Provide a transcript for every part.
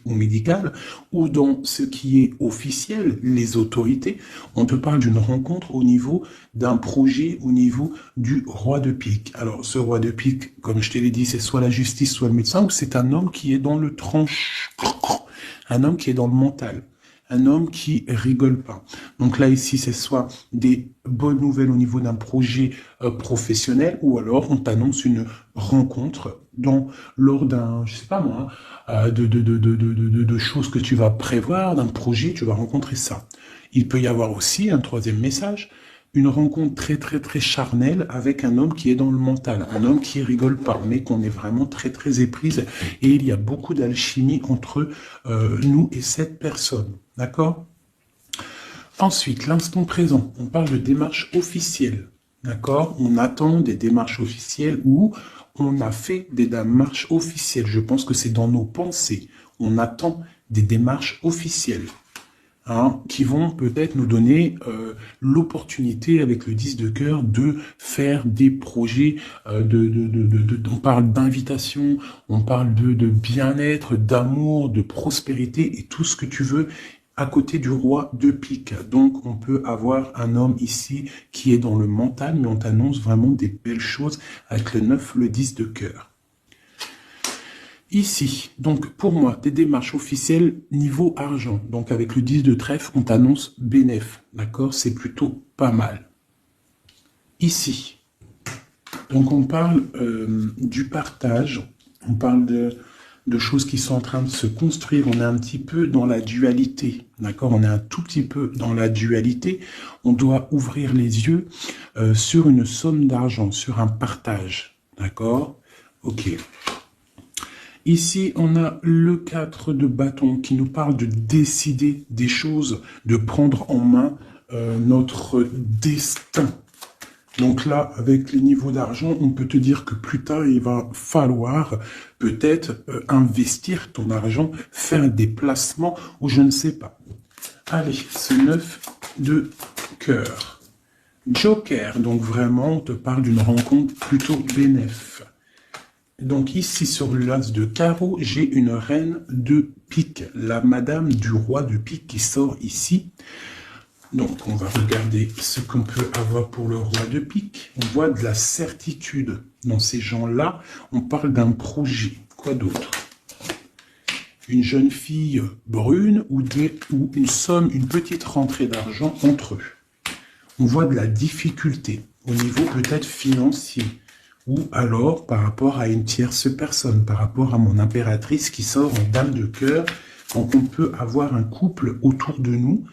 ou médical, ou dans ce qui est officiel, les autorités, on te parle d'une rencontre au niveau d'un projet, au niveau du roi de pique. Alors, ce roi de pique, comme je te l'ai dit, c'est soit la justice, soit le médecin, ou c'est un homme qui est dans le tranche, un homme qui est dans le mental. Un homme qui rigole pas. Donc là, ici, c'est soit des bonnes nouvelles au niveau d'un projet professionnel, ou alors on t'annonce une rencontre lors d'un, je sais pas moi, de choses que tu vas prévoir, d'un projet, tu vas rencontrer ça. Il peut y avoir aussi un troisième message, une rencontre très très très charnelle avec un homme qui est dans le mental, un homme qui rigole pas, mais qu'on est vraiment très très éprise, et il y a beaucoup d'alchimie entre nous et cette personne. D'accord? Ensuite, l'instant présent, on parle de démarches officielles. D'accord? On attend des démarches officielles ou on a fait des démarches officielles. Je pense que c'est dans nos pensées. On attend des démarches officielles. Hein, qui vont peut-être nous donner l'opportunité avec le 10 de cœur de faire des projets, on parle d'invitation, on parle de bien-être, d'amour, de prospérité et tout ce que tu veux à côté du roi de pique. Donc on peut avoir un homme ici qui est dans le mental, mais on t'annonce vraiment des belles choses avec le 9, le 10 de cœur. Ici, donc pour moi, des démarches officielles niveau argent. Donc avec le 10 de trèfle, on t'annonce bénéf. D'accord? C'est plutôt pas mal. Ici, donc on parle du partage, on parle de choses qui sont en train de se construire. On est un petit peu dans la dualité. D'accord? On est un tout petit peu dans la dualité. On doit ouvrir les yeux sur une somme d'argent, sur un partage. D'accord? Ok. Ici, on a le 4 de bâton qui nous parle de décider des choses, de prendre en main notre destin. Donc là, avec les niveaux d'argent, on peut te dire que plus tard, il va falloir peut-être investir ton argent, faire des placements ou je ne sais pas. Allez, ce 9 de cœur. Joker, donc vraiment, on te parle d'une rencontre plutôt bénéf. Donc ici, sur le l'as de carreau, j'ai une reine de pique, la madame du roi de pique qui sort ici. Donc on va regarder ce qu'on peut avoir pour le roi de pique. On voit de la certitude dans ces gens-là. On parle d'un projet. Quoi d'autre? Une jeune fille brune ou une somme, une petite rentrée d'argent entre eux. On voit de la difficulté au niveau peut-être financier. Ou alors par rapport à une tierce personne, par rapport à mon impératrice qui sort en dame de cœur. Donc on peut avoir un couple autour de nous,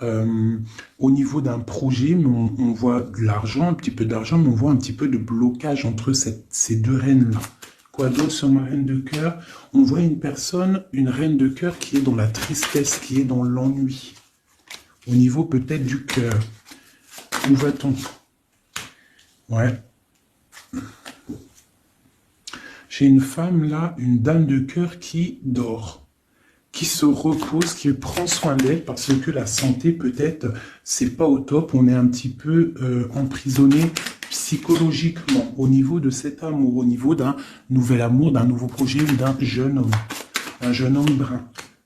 au niveau d'un projet, mais on voit de l'argent, un petit peu d'argent, mais on voit un petit peu de blocage entre ces deux reines-là. Quoi d'autre sur ma reine de cœur? On voit une personne, une reine de cœur qui est dans la tristesse, qui est dans l'ennui. Au niveau peut-être du cœur. Où va-t-on? Ouais. J'ai une femme là, une dame de cœur qui dort, qui se repose, qui prend soin d'elle parce que la santé peut-être c'est pas au top. On est un petit peu emprisonné psychologiquement au niveau de cet amour, au niveau d'un nouvel amour, d'un nouveau projet ou d'un jeune homme, un jeune homme brun.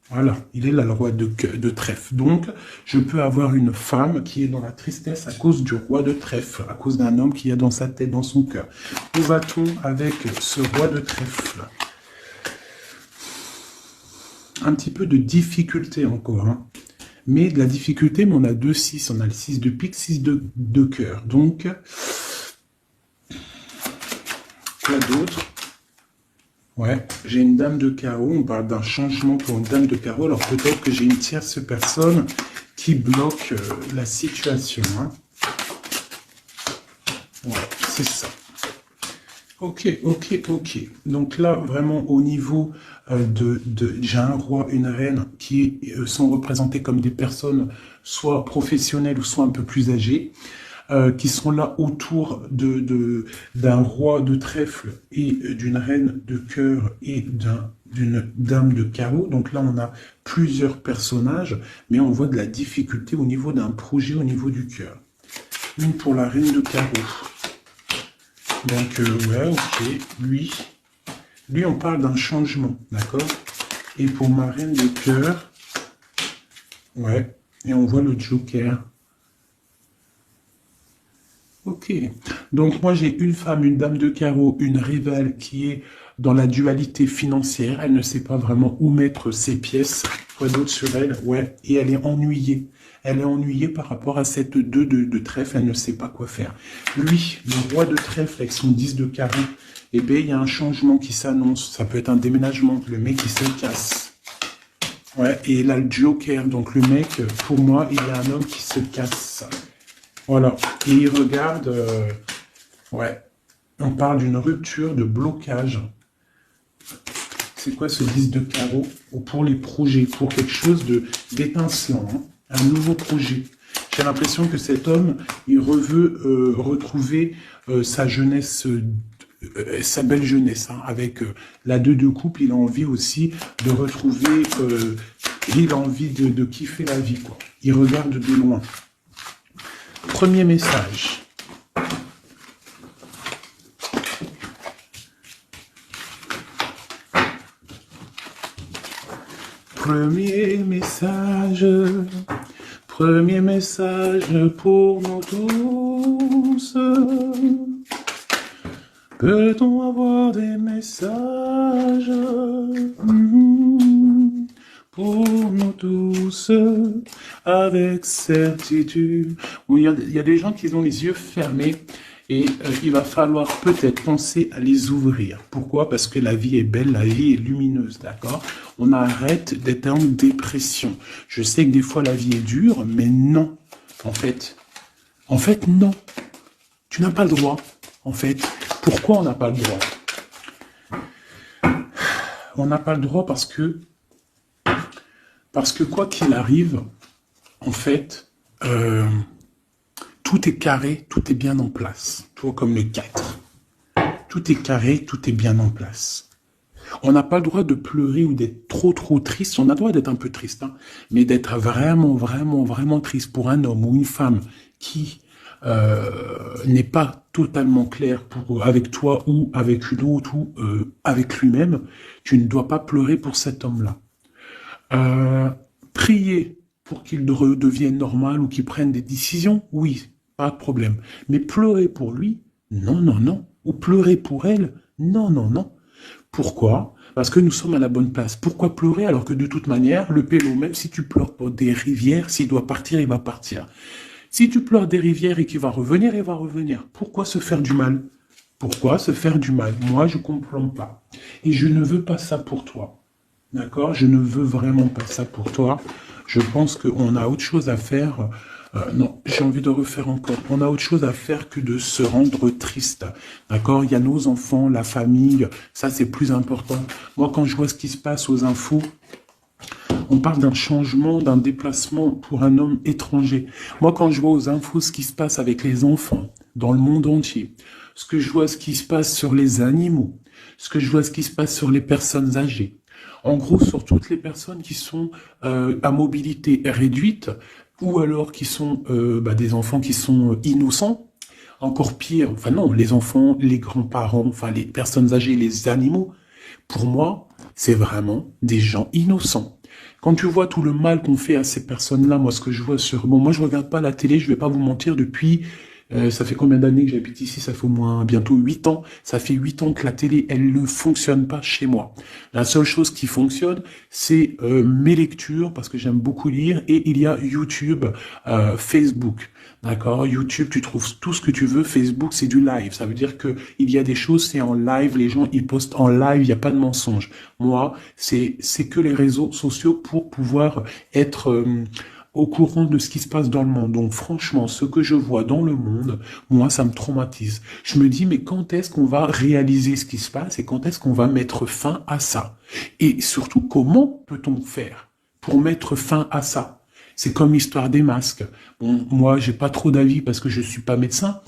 Voilà, il est là le roi de trèfle. Donc, je peux avoir une femme qui est dans la tristesse à cause du roi de trèfle, à cause d'un homme qui a dans sa tête, dans son cœur. Où va-t-on avec ce roi de trèfle? Un petit peu de difficulté encore, hein. Mais de la difficulté, mais on a 2-6, on a le 6 de pique, 6 de cœur. Donc, quoi d'autre? Ouais, j'ai une dame de carreau, on parle d'un changement pour une dame de carreau, alors peut-être que j'ai une tierce personne qui bloque la situation. Hein. Ouais, c'est ça. Ok. Donc là, vraiment au niveau j'ai un roi, une reine qui sont représentés comme des personnes soit professionnelles ou soit un peu plus âgées. Qui sont là autour d'un roi de trèfle et d'une reine de cœur et d'une dame de carreau. Donc là, on a plusieurs personnages, mais on voit de la difficulté au niveau d'un projet, au niveau du cœur. Une pour la reine de carreau. Donc, ouais, ok, lui, on parle d'un changement, d'accord? Et pour ma reine de cœur, ouais, et on voit le Joker. Ok. Donc moi j'ai une femme, une dame de carreau, une rivale qui est dans la dualité financière. Elle ne sait pas vraiment où mettre ses pièces. Quoi d'autre sur elle? Ouais. Et elle est ennuyée. Elle est ennuyée par rapport à cette 2 de trèfle. Elle ne sait pas quoi faire. Lui, le roi de trèfle avec son 10 de carreau, eh bien il y a un changement qui s'annonce. Ça peut être un déménagement. Le mec qui se casse. Ouais. Et là le Joker. Donc le mec, pour moi, il y a un homme qui se casse. Voilà, et il regarde, ouais, on parle d'une rupture, de blocage. C'est quoi ce 10 de carreau? Ou pour les projets, pour quelque chose d'étincelant, hein, un nouveau projet. J'ai l'impression que cet homme, il veut retrouver sa jeunesse, sa belle jeunesse, hein, avec la 2 de couple, il a envie aussi de retrouver, il a envie de kiffer la vie, quoi. Il regarde de loin. Premier message. Premier message. Premier message pour nous tous. Peut-on avoir des messages pour nous tous, avec certitude? Bon, il y a des gens qui ont les yeux fermés et il va falloir peut-être penser à les ouvrir. Pourquoi? Parce que la vie est belle, la vie est lumineuse, d'accord? On arrête d'être en dépression. Je sais que des fois la vie est dure, mais non. En fait, non. Tu n'as pas le droit, en fait. Pourquoi on n'a pas le droit? On n'a pas le droit parce que quoi qu'il arrive, en fait, tout est carré, tout est bien en place. Toi, comme le 4. Tout est carré, tout est bien en place. On n'a pas le droit de pleurer ou d'être trop triste. On a le droit d'être un peu triste, hein, mais d'être vraiment triste pour un homme ou une femme qui n'est pas totalement clair avec toi ou avec une autre ou avec lui-même. Tu ne dois pas pleurer pour cet homme-là. Prier pour qu'il redevienne normal ou qu'il prenne des décisions, oui, pas de problème. Mais pleurer pour lui, non. Ou pleurer pour elle, non. Pourquoi? Parce que nous sommes à la bonne place. Pourquoi pleurer alors que de toute manière, le pélo, même si tu pleures pour des rivières, s'il doit partir, il va partir. Si tu pleures des rivières et qu'il va revenir, il va revenir. Pourquoi se faire du mal? Pourquoi se faire du mal? Moi, je ne comprends pas. Et je ne veux pas ça pour toi. D'accord? Je ne veux vraiment pas ça pour toi. Je pense qu'on a autre chose à faire. Non, j'ai envie de refaire encore. On a autre chose à faire que de se rendre triste. D'accord? Il y a nos enfants, la famille. Ça, c'est plus important. Moi, quand je vois ce qui se passe aux infos, on parle d'un changement, d'un déplacement pour un homme étranger. Moi, quand je vois aux infos ce qui se passe avec les enfants dans le monde entier, ce que je vois ce qui se passe sur les animaux, ce que je vois ce qui se passe sur les personnes âgées, en gros sur toutes les personnes qui sont à mobilité réduite ou alors qui sont des enfants qui sont innocents, encore pire, enfin non, les enfants, les grands-parents, enfin les personnes âgées, les animaux, pour moi, c'est vraiment des gens innocents. Quand tu vois tout le mal qu'on fait à ces personnes-là, moi, ce que je vois sur... Bon, moi, je regarde pas la télé, je vais pas vous mentir, depuis... ça fait combien d'années que j'habite ici? Ça fait au moins bientôt 8 ans. Ça fait 8 ans que la télé, elle ne fonctionne pas chez moi. La seule chose qui fonctionne, c'est mes lectures, parce que j'aime beaucoup lire, et il y a YouTube, Facebook. D'accord? YouTube, tu trouves tout ce que tu veux. Facebook, c'est du live. Ça veut dire que il y a des choses, c'est en live. Les gens, ils postent en live. Il n'y a pas de mensonge. Moi, c'est que les réseaux sociaux pour pouvoir être au courant de ce qui se passe dans le monde. Donc franchement, ce que je vois dans le monde, moi, ça me traumatise. Je me dis, mais quand est-ce qu'on va réaliser ce qui se passe et quand est-ce qu'on va mettre fin à ça? Et surtout, comment peut-on faire pour mettre fin à ça? C'est comme l'histoire des masques. Bon, moi, j'ai pas trop d'avis parce que je suis pas médecin.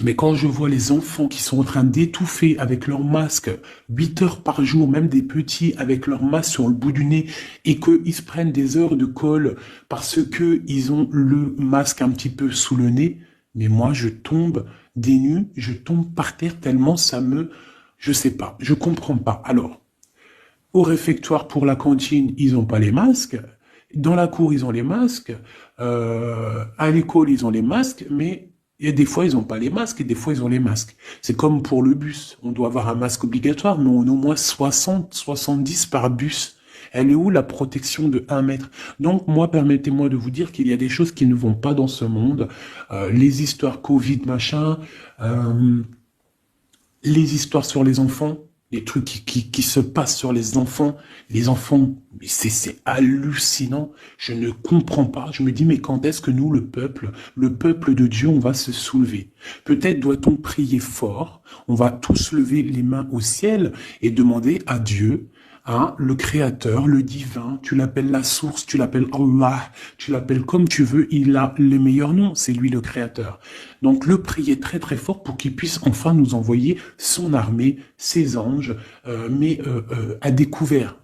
Mais quand je vois les enfants qui sont en train d'étouffer avec leur masque 8 heures par jour, même des petits avec leur masque sur le bout du nez, et qu'ils se prennent des heures de colle parce que ils ont le masque un petit peu sous le nez, mais moi je tombe des nues, je tombe par terre tellement ça me... Je sais pas, je comprends pas. Alors, Au réfectoire pour la cantine, ils n'ont pas les masques. Dans la cour, ils ont les masques. À l'école, ils ont les masques, mais et des fois, ils n'ont pas les masques et des fois, ils ont les masques. C'est comme pour le bus. On doit avoir un masque obligatoire, mais on a au moins 60, 70 par bus. Elle est où la protection de 1 mètre? Donc, moi, permettez-moi de vous dire qu'il y a des choses qui ne vont pas dans ce monde. Les histoires Covid, machin, les histoires sur les enfants, les trucs qui se passent sur les enfants, c'est hallucinant. Je ne comprends pas. Je me dis, mais quand est-ce que nous, le peuple de Dieu, on va se soulever? Peut-être doit-on prier fort. On va tous lever les mains au ciel et demander à Dieu, hein, le créateur, le divin, tu l'appelles la source, tu l'appelles Allah, tu l'appelles comme tu veux, il a les meilleurs noms, c'est lui le créateur. Donc le prier très très fort pour qu'il puisse enfin nous envoyer son armée, ses anges, à découvert,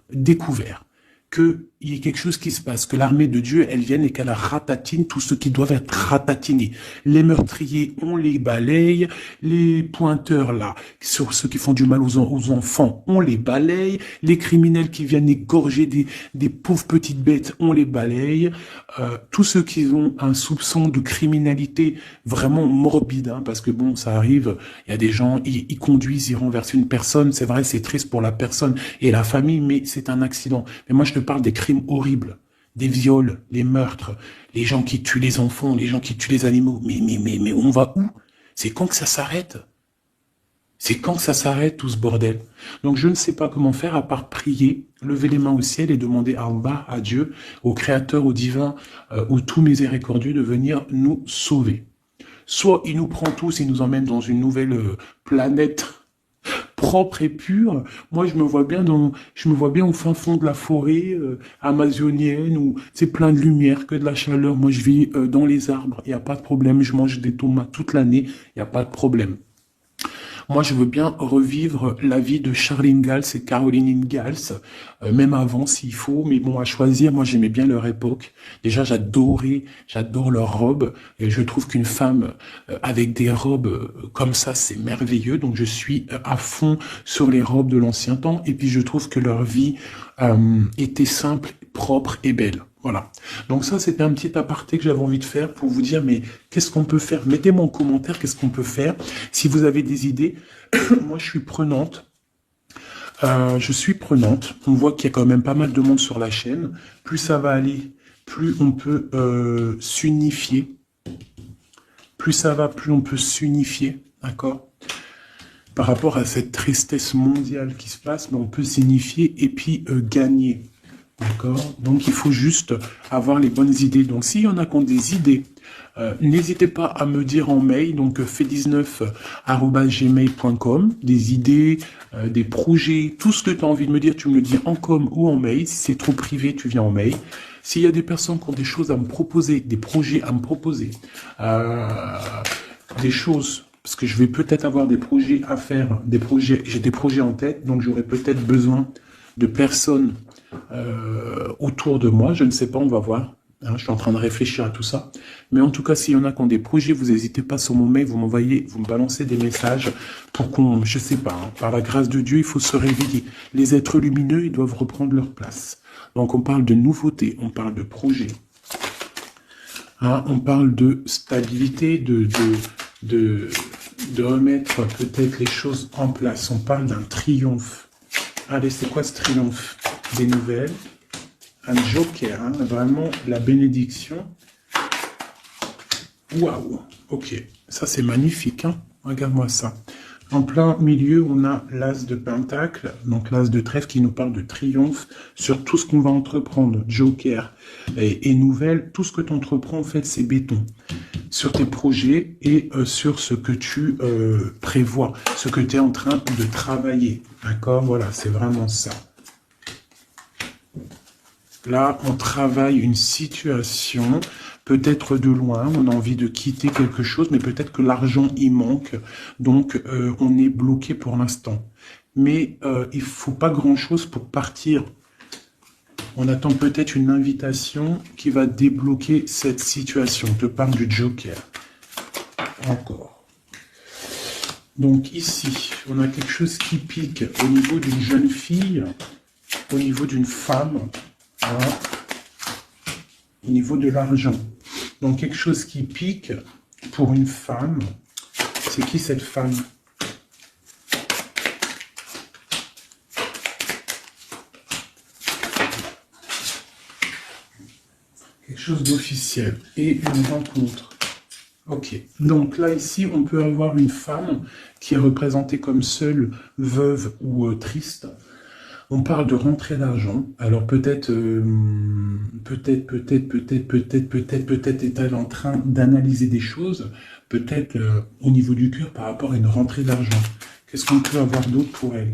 qu'il y ait quelque chose qui se passe, que l'armée de Dieu, elle vienne et qu'elle ratatine tout ce qui doit être ratatiné. Les meurtriers, on les balaye, les pointeurs là, sur ceux qui font du mal aux enfants, on les balaye, les criminels qui viennent égorger des pauvres petites bêtes, on les balaye, tous ceux qui ont un soupçon de criminalité vraiment morbide, hein, parce que bon, ça arrive, il y a des gens, ils conduisent, ils renversent une personne, c'est vrai, c'est triste pour la personne et la famille, mais c'est un accident. Mais moi, je te parle des crimes horribles, des viols, les meurtres, les gens qui tuent les enfants, les gens qui tuent les animaux. Mais on va où? C'est quand que ça s'arrête? C'est quand que ça s'arrête tout ce bordel? Donc je ne sais pas comment faire à part prier, lever les mains au ciel et demander à Allah, à Dieu, au Créateur, au Divin, au tout miséricordieux de venir nous sauver. Soit il nous prend tous et nous emmène dans une nouvelle planète propre et pure. Moi, je me vois bien au fin fond de la forêt amazonienne où c'est plein de lumière, que de la chaleur. Moi, je vis dans les arbres, il n'y a pas de problème. Je mange des tomates toute l'année, il n'y a pas de problème. Moi, je veux bien revivre la vie de Charlene Gals et Caroline Ingalls, même avant s'il faut, mais bon, à choisir, moi j'aimais bien leur époque. Déjà, j'adore leurs robes, et je trouve qu'une femme avec des robes comme ça, c'est merveilleux, donc je suis à fond sur les robes de l'ancien temps, et puis je trouve que leur vie était simple, propre et belle. Voilà. Donc ça, c'était un petit aparté que j'avais envie de faire pour vous dire, mais qu'est-ce qu'on peut faire? Mettez-moi en commentaire qu'est-ce qu'on peut faire. Si vous avez des idées, moi je suis prenante. On voit qu'il y a quand même pas mal de monde sur la chaîne. Plus ça va aller, plus on peut s'unifier. Plus ça va, plus on peut s'unifier. D'accord? Par rapport à cette tristesse mondiale qui se passe, mais on peut s'unifier et puis gagner. D'accord? Donc, il faut juste avoir les bonnes idées. Donc, s'il y en a qui ont des idées, n'hésitez pas à me dire en mail, donc fait19@gmail.com, des idées, des projets, tout ce que tu as envie de me dire, tu me le dis en com ou en mail. Si c'est trop privé, tu viens en mail. S'il y a des personnes qui ont des choses à me proposer, des projets à me proposer, des choses, parce que je vais peut-être avoir des projets à faire, j'ai des projets en tête, donc j'aurai peut-être besoin de personnes autour de moi, je ne sais pas, on va voir. Hein, je suis en train de réfléchir à tout ça. Mais en tout cas, s'il y en a qui ont des projets, vous n'hésitez pas sur mon mail, vous me balancez des messages pour qu'on, je sais pas, hein, par la grâce de Dieu, il faut se réveiller. Les êtres lumineux, ils doivent reprendre leur place. Donc on parle de nouveautés, on parle de projets. Hein, on parle de stabilité, de remettre peut-être les choses en place. On parle d'un triomphe. Allez, c'est quoi ce triomphe? Des nouvelles, un joker, hein, vraiment la bénédiction. Waouh, ok, ça c'est magnifique, hein. Regarde-moi ça. En plein milieu, on a l'as de pentacle, donc l'as de trèfle qui nous parle de triomphe sur tout ce qu'on va entreprendre. Joker et nouvelle, tout ce que tu entreprends, en fait, c'est béton. Sur tes projets et sur ce que tu prévois, ce que tu es en train de travailler. D'accord? Voilà, c'est vraiment ça. Là, on travaille une situation, peut-être de loin, on a envie de quitter quelque chose, mais peut-être que l'argent y manque, donc on est bloqué pour l'instant. Mais il ne faut pas grand-chose pour partir. On attend peut-être une invitation qui va débloquer cette situation. Je te parle du Joker. Encore. Donc ici, on a quelque chose qui pique au niveau d'une jeune fille. au niveau d'une femme, hein, au niveau de l'argent. Donc quelque chose qui pique pour une femme. C'est qui cette femme? Quelque chose d'officiel et une rencontre. Ok, donc là ici on peut avoir une femme qui est représentée comme seule, veuve ou triste. On parle de rentrée d'argent. Alors peut-être est-elle en train d'analyser des choses, peut-être au niveau du cœur par rapport à une rentrée d'argent. Qu'est-ce qu'on peut avoir d'autre pour elle?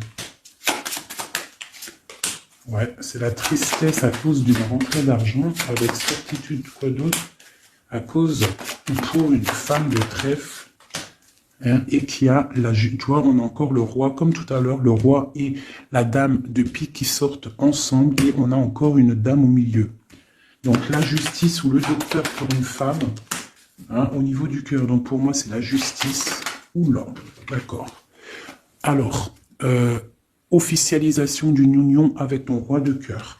Ouais, c'est la tristesse à cause d'une rentrée d'argent, avec certitude, quoi d'autre? À cause, pour une femme de trèfle, hein, et qui a la... Tu vois, on a encore le roi, comme tout à l'heure, le roi et la dame de pique qui sortent ensemble, et on a encore une dame au milieu. Donc la justice ou le docteur pour une femme, hein, au niveau du cœur. Donc pour moi, c'est la justice. Oula, d'accord. Alors, officialisation d'une union avec ton roi de cœur.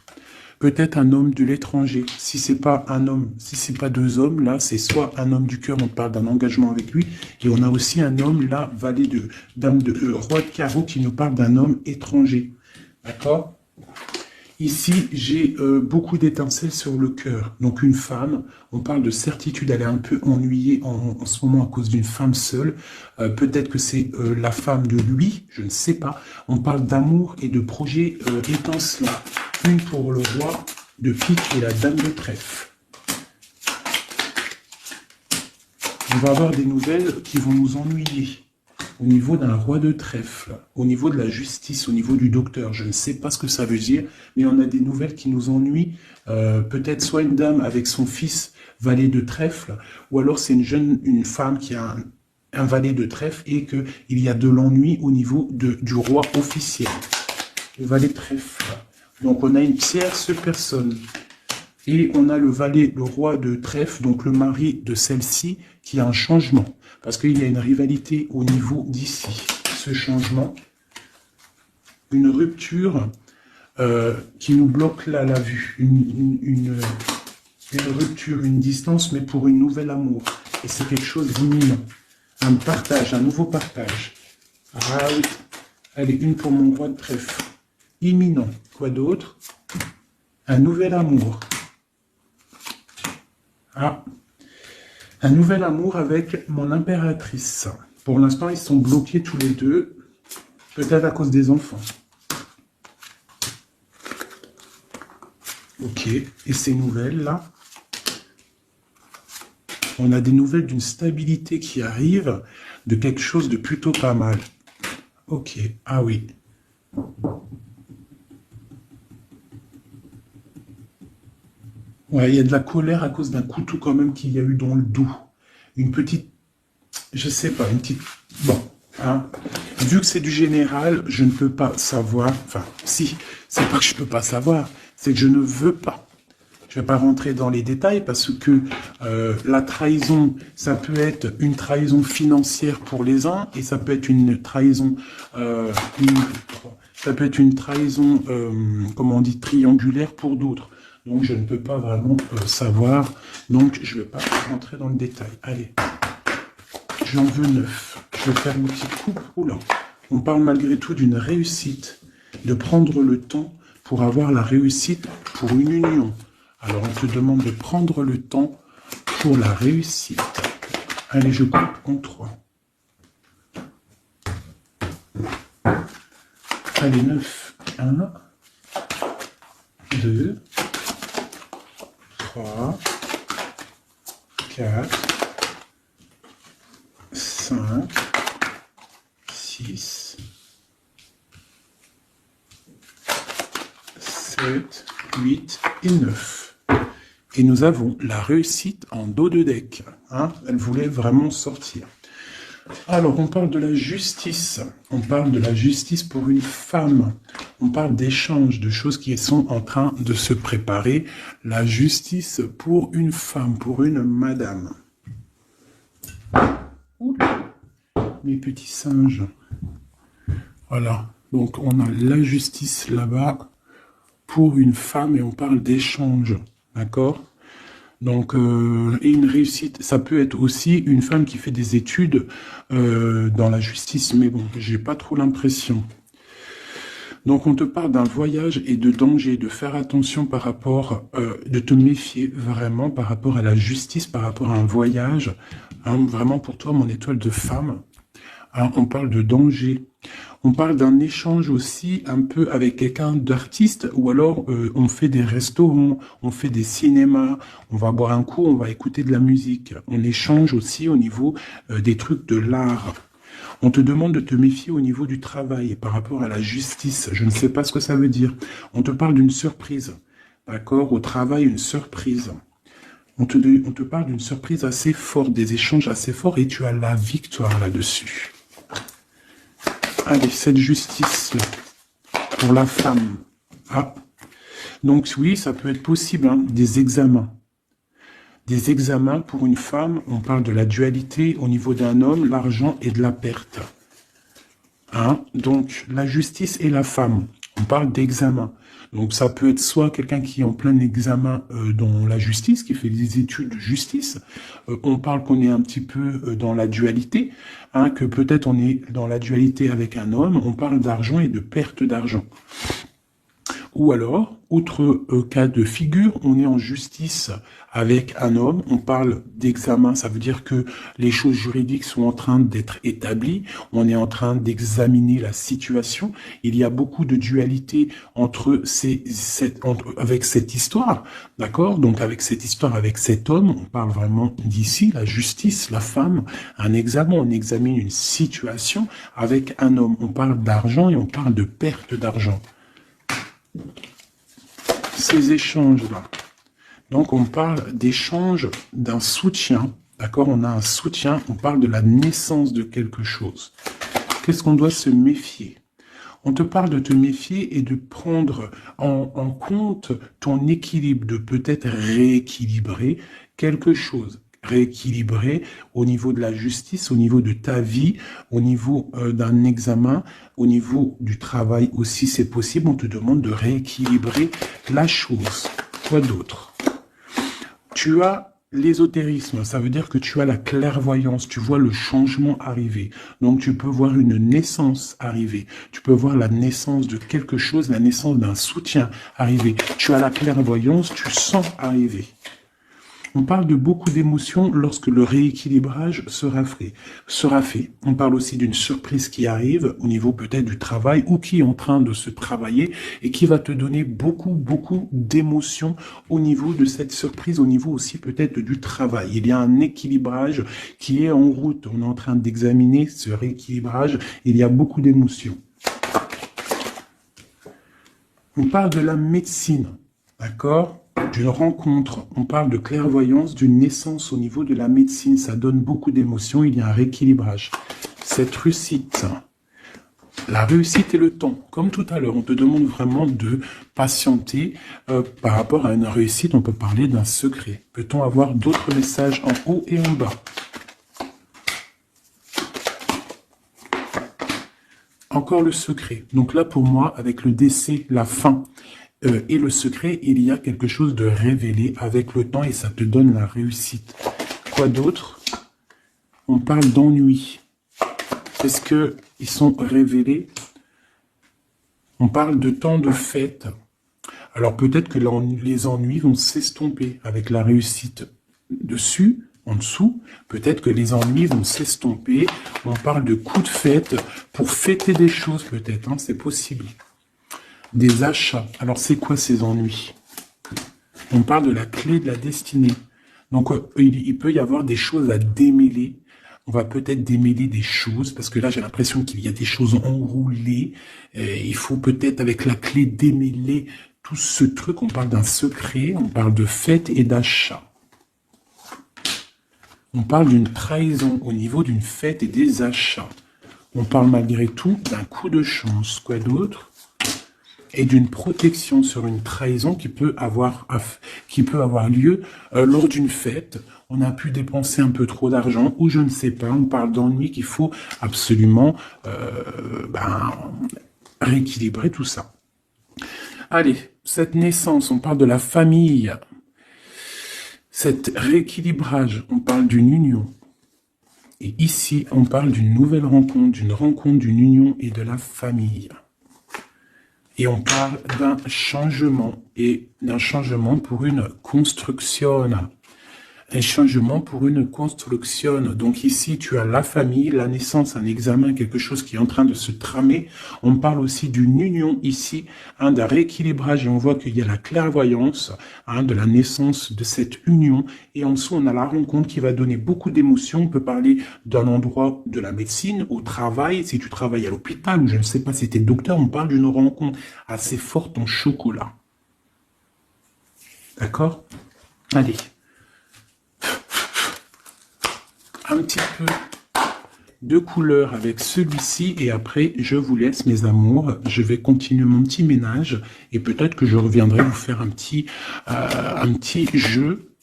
Peut-être un homme de l'étranger. Si c'est pas un homme, si c'est pas deux hommes, là, c'est soit un homme du cœur, on parle d'un engagement avec lui, et on a aussi un homme, là, valet de dame de roi de carreau, qui nous parle d'un homme étranger. D'accord? Ici, j'ai beaucoup d'étincelles sur le cœur. Donc une femme, on parle de certitude, elle est un peu ennuyée en ce moment à cause d'une femme seule. Peut-être que c'est la femme de lui, je ne sais pas. On parle d'amour et de projets étincelants. Une pour le roi de pique et la dame de trèfle. On va avoir des nouvelles qui vont nous ennuyer. Au niveau d'un roi de trèfle, au niveau de la justice, au niveau du docteur, je ne sais pas ce que ça veut dire, mais on a des nouvelles qui nous ennuient. Peut-être soit une dame avec son fils valet de trèfle, ou alors c'est une femme qui a un valet de trèfle et qu'il y a de l'ennui au niveau du roi officiel. Le valet de trèfle. Donc on a une tierce personne. Et on a le valet, le roi de trèfle, donc le mari de celle-ci, qui a un changement. Parce qu'il y a une rivalité au niveau d'ici. Ce changement, une rupture qui nous bloque là la vue. Une rupture, une distance, mais pour une nouvelle amour. Et c'est quelque chose d'imminent. Un partage, un nouveau partage. Ah oui. Allez, une pour mon roi de trèfle. Imminent. Quoi d'autre? Un nouvel amour. Ah, un nouvel amour avec mon impératrice. Pour l'instant, ils sont bloqués tous les deux, peut-être à cause des enfants. Ok, et ces nouvelles-là, on a des nouvelles d'une stabilité qui arrive, de quelque chose de plutôt pas mal. Ok, ah oui. Ouais, il y a de la colère à cause d'un couteau quand même qu'il y a eu dans le dos. Une petite, je sais pas, une petite... Bon, hein. Vu que c'est du général, je ne peux pas savoir... Enfin, si, c'est pas que je peux pas savoir, c'est que je ne veux pas. Je vais pas rentrer dans les détails parce que la trahison, ça peut être une trahison financière pour les uns et ça peut être une trahison... ça peut être une trahison, comment on dit, triangulaire pour d'autres. Donc, je ne peux pas vraiment savoir. Donc, je ne vais pas rentrer dans le détail. Allez, j'en veux 9. Je vais faire une petite coupe roulant. On parle malgré tout d'une réussite, de prendre le temps pour avoir la réussite pour une union. Alors, on te demande de prendre le temps pour la réussite. Allez, je coupe en 3. Allez, 9. 1, 2, 3, 4, 5, 6, 7, 8 et 9. Et nous avons la réussite en dos de deck. Hein, elle voulait vraiment sortir. Alors, on parle de la justice. On parle de la justice pour une femme. On parle d'échanges, de choses qui sont en train de se préparer. La justice pour une femme, pour une madame. Oula, mes petits singes. Voilà. Donc, on a la justice là-bas. pour une femme et on parle d'échange, d'accord? Donc, et une réussite, ça peut être aussi une femme qui fait des études dans la justice, mais bon, j'ai pas trop l'impression. Donc, on te parle d'un voyage et de danger, de faire attention par rapport, de te méfier vraiment par rapport à la justice, par rapport à un voyage. Hein, vraiment pour toi, mon étoile de femme. Hein, on parle de danger. On parle d'un échange aussi un peu avec quelqu'un d'artiste, ou alors on fait des restaurants, on fait des cinémas, on va boire un coup, on va écouter de la musique. On échange aussi au niveau des trucs de l'art. On te demande de te méfier au niveau du travail par rapport à la justice. Je ne sais pas ce que ça veut dire. On te parle d'une surprise. D'accord? Au travail, une surprise. On te parle d'une surprise assez forte, des échanges assez forts, et tu as la victoire là-dessus. Allez, cette justice-là, pour la femme. Ah, donc oui, ça peut être possible, hein, des examens. Des examens pour une femme, on parle de la dualité au niveau d'un homme, l'argent et de la perte. Hein? Donc, la justice et la femme, on parle d'examen. Donc, ça peut être soit quelqu'un qui est en plein examen dans la justice, qui fait des études de justice. On parle qu'on est un petit peu dans la dualité, hein, que peut-être on est dans la dualité avec un homme. On parle d'argent et de perte d'argent. Ou alors, autre cas de figure, on est en justice avec un homme, on parle d'examen, ça veut dire que les choses juridiques sont en train d'être établies, on est en train d'examiner la situation, il y a beaucoup de dualité entre avec cette histoire, d'accord? Donc avec cette histoire, avec cet homme, on parle vraiment d'ici, la justice, la femme, un examen, on examine une situation avec un homme, on parle d'argent et on parle de perte d'argent. Ces échanges-là. Donc, on parle d'échange d'un soutien. D'accord? On a un soutien, on parle de la naissance de quelque chose. Qu'est-ce qu'on doit se méfier? On te parle de te méfier et de prendre en compte ton équilibre, de peut-être rééquilibrer quelque chose. Rééquilibrer au niveau de la justice, au niveau de ta vie, au niveau d'un examen, au niveau du travail aussi, c'est possible. On te demande de rééquilibrer la chose. Quoi d'autre? Tu as l'ésotérisme, ça veut dire que tu as la clairvoyance, tu vois le changement arriver. Donc tu peux voir une naissance arriver, tu peux voir la naissance de quelque chose, la naissance d'un soutien arriver. Tu as la clairvoyance, tu sens arriver. On parle de beaucoup d'émotions lorsque le rééquilibrage sera fait. On parle aussi d'une surprise qui arrive au niveau peut-être du travail ou qui est en train de se travailler et qui va te donner beaucoup d'émotions au niveau de cette surprise, au niveau aussi peut-être du travail. Il y a un équilibrage qui est en route. On est en train d'examiner ce rééquilibrage. Il y a beaucoup d'émotions. On parle de la médecine, d'accord ? D'une rencontre, on parle de clairvoyance, d'une naissance au niveau de la médecine, ça donne beaucoup d'émotions, il y a un rééquilibrage. Cette réussite, la réussite et le temps, comme tout à l'heure, on te demande vraiment de patienter par rapport à une réussite, on peut parler d'un secret. Peut-on avoir d'autres messages en haut et en bas? Encore le secret. Donc là, pour moi, avec le décès, la fin, et le secret, il y a quelque chose de révélé avec le temps et ça te donne la réussite. Quoi d'autre? On parle d'ennui. Est-ce qu'ils sont révélés? On parle de temps de fête. Alors peut-être que les ennuis vont s'estomper avec la réussite dessus, en dessous. Peut-être que les ennuis vont s'estomper. On parle de coups de fête pour fêter des choses peut-être, hein, c'est possible. Des achats. Alors, c'est quoi ces ennuis? On parle de la clé de la destinée. Donc, il peut y avoir des choses à démêler. On va peut-être démêler des choses, parce que là, j'ai l'impression qu'il y a des choses enroulées. Il faut peut-être, avec la clé, démêler tout ce truc. On parle d'un secret, on parle de fête et d'achat. On parle d'une trahison au niveau d'une fête et des achats. On parle malgré tout d'un coup de chance. Quoi d'autre? Et d'une protection sur une trahison qui peut avoir lieu lors d'une fête. On a pu dépenser un peu trop d'argent ou je ne sais pas. On parle d'ennui qu'il faut absolument rééquilibrer tout ça. Allez, cette naissance, on parle de la famille. Cet rééquilibrage, on parle d'une union. Et ici, on parle d'une nouvelle rencontre, d'une union et de la famille. Et on parle d'un changement, et d'un changement pour une construction. Un changement pour une construction. Donc ici, tu as la famille, la naissance, un examen, quelque chose qui est en train de se tramer. On parle aussi d'une union ici, d'un rééquilibrage, et on voit qu'il y a la clairvoyance de la naissance de cette union. Et en dessous, on a la rencontre qui va donner beaucoup d'émotions. On peut parler d'un endroit de la médecine, au travail, si tu travailles à l'hôpital, ou je ne sais pas si tu es docteur, on parle d'une rencontre assez forte en chocolat. D'accord? Allez. Un petit peu de couleur avec celui-ci et après je vous laisse mes amours, je vais continuer mon petit ménage et peut-être que je reviendrai vous faire un petit jeu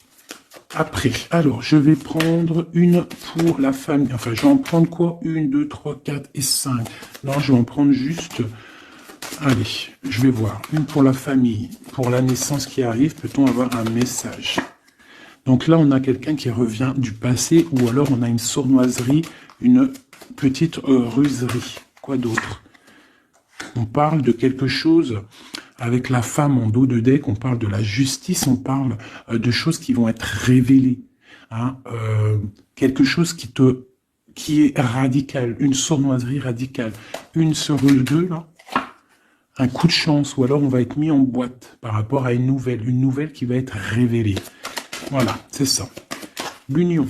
après. Alors je vais prendre une pour la famille, enfin je vais en prendre quoi? 1, 2, 3, 4 et 5. Non, je vais en prendre juste, allez, je vais voir, une pour la famille, pour la naissance qui arrive, peut-on avoir un message? Donc là, on a quelqu'un qui revient du passé, ou alors on a une sournoiserie, une petite ruserie. Quoi d'autre? On parle de quelque chose avec la femme en dos de deck, on parle de la justice, on parle de choses qui vont être révélées. Quelque chose qui est radical, une sournoiserie radicale. Une sur deux, là, un coup de chance, ou alors on va être mis en boîte par rapport à une nouvelle qui va être révélée. Voilà, c'est ça. L'union.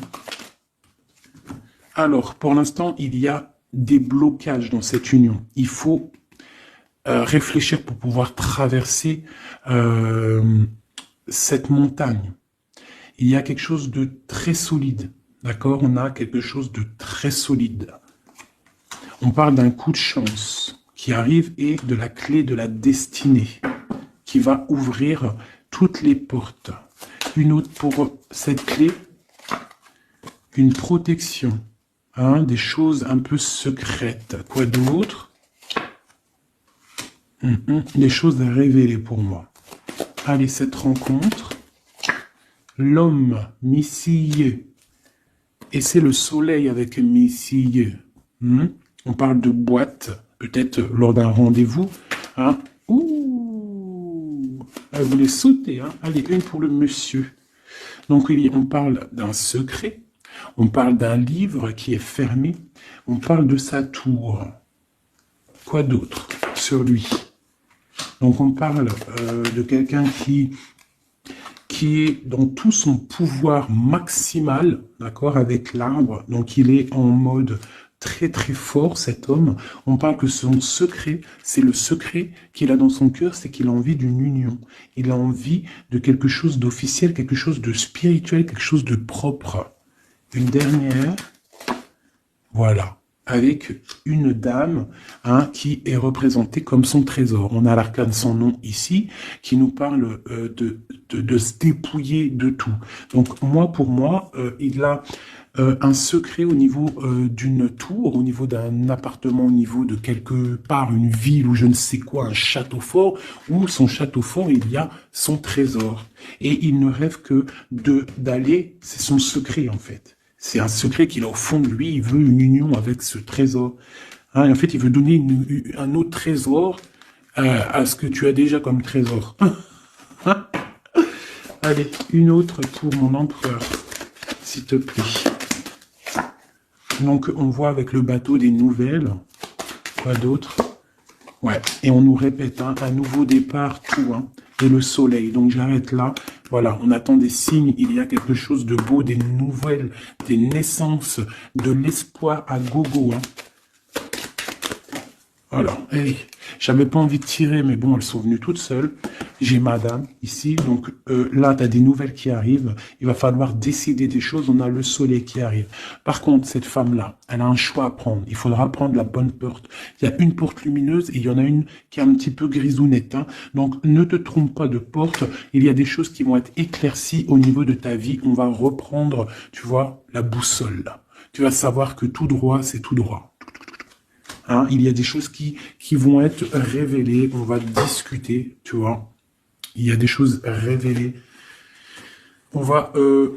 Alors, pour l'instant, il y a des blocages dans cette union. Il faut réfléchir pour pouvoir traverser cette montagne. Il y a quelque chose de très solide. D'accord? On a quelque chose de très solide. On parle d'un coup de chance qui arrive et de la clé de la destinée qui va ouvrir toutes les portes. Une autre pour cette clé, une protection, des choses un peu secrètes. Quoi d'autre? Des choses à révéler pour moi. Allez, cette rencontre, l'homme missilleux, et c'est le soleil avec missilleux. On parle de boîte, peut-être lors d'un rendez-vous. Elle voulait sauter, Allez, une pour le monsieur. Donc, on parle d'un secret, on parle d'un livre qui est fermé, on parle de sa tour. Quoi d'autre sur lui? Donc, on parle de quelqu'un qui est dans tout son pouvoir maximal, d'accord, avec l'arbre. Donc, il est en mode très très fort, cet homme. On parle que son secret, c'est le secret qu'il a dans son cœur, c'est qu'il a envie d'une union. Il a envie de quelque chose d'officiel, quelque chose de spirituel, quelque chose de propre. Une dernière, voilà, avec une dame qui est représentée comme son trésor. On a l'arcane sans nom ici, qui nous parle de se dépouiller de tout. Donc moi, pour moi, il a un secret au niveau d'une tour, au niveau d'un appartement, au niveau de quelque part, une ville ou je ne sais quoi, un château fort, où son château fort, il y a son trésor. Et il ne rêve que d'aller, c'est son secret en fait. C'est un secret qu'il a au fond de lui, il veut une union avec ce trésor. Et en fait, il veut donner un autre trésor à ce que tu as déjà comme trésor. Allez, une autre pour mon empereur, s'il te plaît. Donc, on voit avec le bateau des nouvelles. Quoi d'autre? Ouais, et on nous répète un nouveau départ, tout, et le soleil. Donc, j'arrête là. Voilà, on attend des signes. Il y a quelque chose de beau, des nouvelles, des naissances, de l'espoir à gogo. Voilà, hey, j'avais pas envie de tirer, mais bon, elles sont venues toutes seules. J'ai madame ici, donc là, tu as des nouvelles qui arrivent. Il va falloir décider des choses. On a le soleil qui arrive. Par contre, cette femme-là, elle a un choix à prendre. Il faudra prendre la bonne porte. Il y a une porte lumineuse et il y en a une qui est un petit peu grisounette. Donc, ne te trompe pas de porte. Il y a des choses qui vont être éclaircies au niveau de ta vie. On va reprendre, tu vois, la boussole. Là. Tu vas savoir que tout droit, c'est tout droit. Il y a des choses qui vont être révélées. On va discuter, tu vois. Il y a des choses révélées. On va,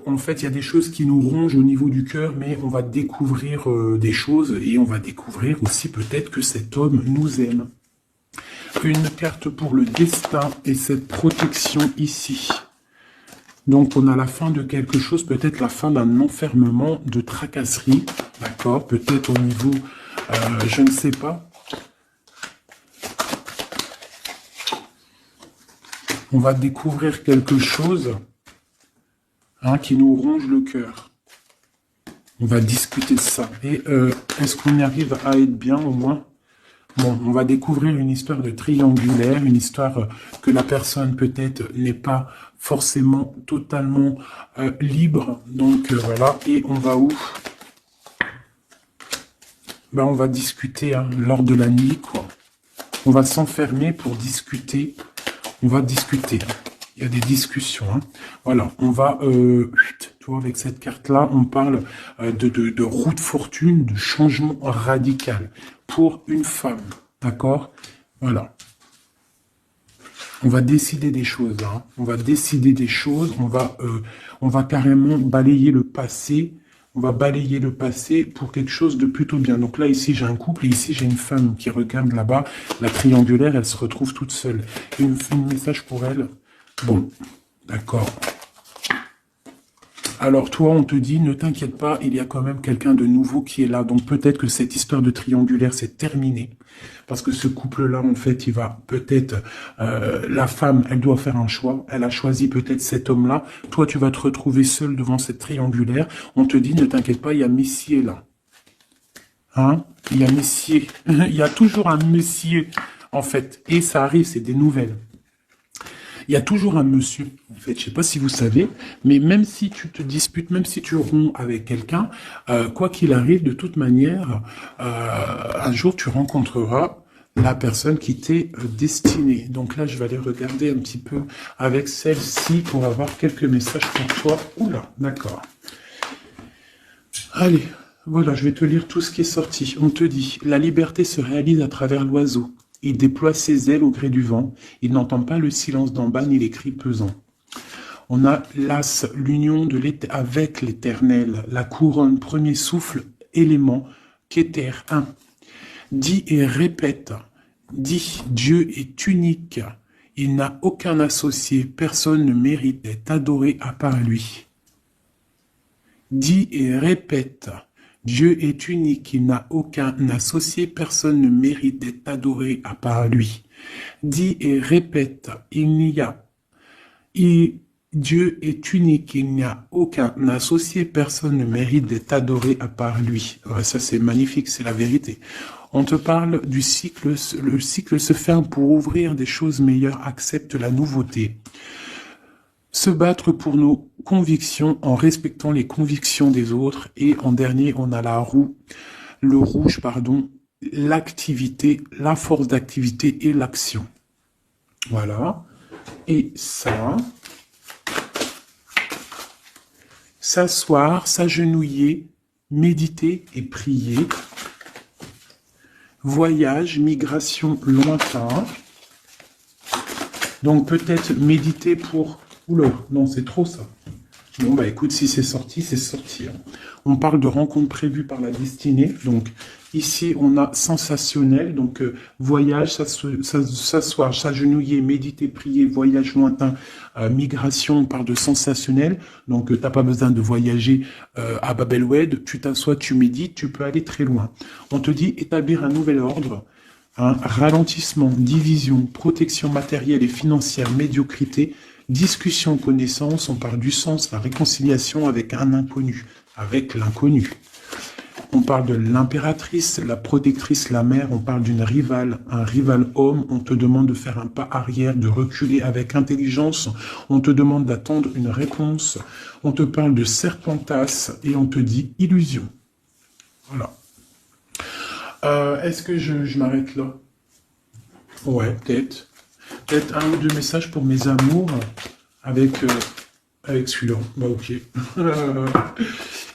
en fait, il y a des choses qui nous rongent au niveau du cœur, mais on va découvrir des choses et on va découvrir aussi peut-être que cet homme nous aime. Une carte pour le destin et cette protection ici. Donc, on a la fin de quelque chose, peut-être la fin d'un enfermement, de tracasserie, d'accord? Peut-être au niveau, je ne sais pas. On va découvrir quelque chose qui nous ronge le cœur. On va discuter de ça. Et est-ce qu'on y arrive à être bien au moins? Bon, on va découvrir une histoire de triangulaire, une histoire que la personne peut-être n'est pas forcément totalement libre. Donc voilà, et on va où? Ben, on va discuter lors de la nuit, quoi. On va s'enfermer pour discuter. On va discuter. Il y a des discussions. Voilà, on va... tu vois, avec cette carte-là, on parle de roue de fortune, de changement radical pour une femme. D'accord? Voilà. On va décider des choses. On va décider des choses. On va carrément balayer le passé. On va balayer le passé pour quelque chose de plutôt bien. Donc là, ici, j'ai un couple et ici, j'ai une femme qui regarde là-bas. La triangulaire, elle se retrouve toute seule. Un message pour elle. Bon, d'accord. Alors toi, on te dit, ne t'inquiète pas, il y a quand même quelqu'un de nouveau qui est là. Donc peut-être que cette histoire de triangulaire, c'est terminé. Parce que ce couple-là, en fait, il va peut-être... la femme, elle doit faire un choix. Elle a choisi peut-être cet homme-là. Toi, tu vas te retrouver seul devant cette triangulaire. On te dit, ne t'inquiète pas, il y a Messier là. Il y a Messier. Il y a toujours un Messier, en fait. Et ça arrive, c'est des nouvelles. Il y a toujours un monsieur, en fait, je sais pas si vous savez, mais même si tu te disputes, même si tu romps avec quelqu'un, quoi qu'il arrive, de toute manière, un jour tu rencontreras la personne qui t'est destinée. Donc là, je vais aller regarder un petit peu avec celle-ci pour avoir quelques messages pour toi. Oula, d'accord. Allez, voilà, je vais te lire tout ce qui est sorti. On te dit, la liberté se réalise à travers l'oiseau. Il déploie ses ailes au gré du vent. Il n'entend pas le silence d'en bas ni les cris pesants. On a l'as, l'union avec l'éternel, la couronne, premier souffle, élément, Kéter 1. Dis et répète. Dis, Dieu est unique. Il n'a aucun associé. Personne ne mérite d'être adoré à part lui. Dis et répète. Dieu est unique, il n'a aucun associé, personne ne mérite d'être adoré à part lui. Dis et répète, Dieu est unique, il n'y a aucun associé, personne ne mérite d'être adoré à part lui. Ouais, ça c'est magnifique, c'est la vérité. On te parle du cycle, le cycle se ferme pour ouvrir des choses meilleures, accepte la nouveauté. Se battre pour nos convictions en respectant les convictions des autres. Et en dernier, on a le rouge, pardon, l'activité, la force d'activité et l'action. Voilà. Et ça, s'asseoir, s'agenouiller, méditer et prier. Voyage, migration lointain. Donc peut-être méditer pour... Oula, non, c'est trop ça. Bon, bah écoute, si c'est sorti, c'est sorti. On parle de rencontres prévues par la destinée. Donc ici, on a sensationnel. Donc voyage, s'asseoir, s'agenouiller, méditer, prier, voyage lointain, migration, on parle de sensationnel. Donc t'as pas besoin de voyager à Babelwed. Tu t'assois, tu médites, tu peux aller très loin. On te dit établir un nouvel ordre. Ralentissement, division, protection matérielle et financière, médiocrité. Discussion, connaissance, on parle du sens, la réconciliation avec un inconnu, avec l'inconnu. On parle de l'impératrice, la protectrice, la mère, on parle d'une rivale, un rival homme, on te demande de faire un pas arrière, de reculer avec intelligence, on te demande d'attendre une réponse, on te parle de serpentas et on te dit illusion. Voilà. Est-ce que je m'arrête là? Ouais, peut-être. Peut-être un ou deux messages pour mes amours avec celui-là. Bah ok.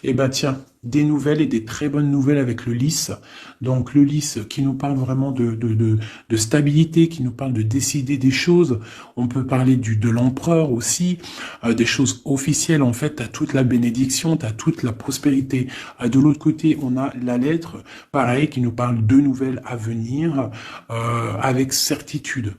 Eh ben tiens, des nouvelles et des très bonnes nouvelles avec le lys. Donc le lys qui nous parle vraiment de stabilité, qui nous parle de décider des choses. On peut parler de l'empereur aussi, des choses officielles. En fait, t'as toute la bénédiction, t'as toute la prospérité. De l'autre côté, on a la lettre, pareil, qui nous parle de nouvelles à venir avec certitude.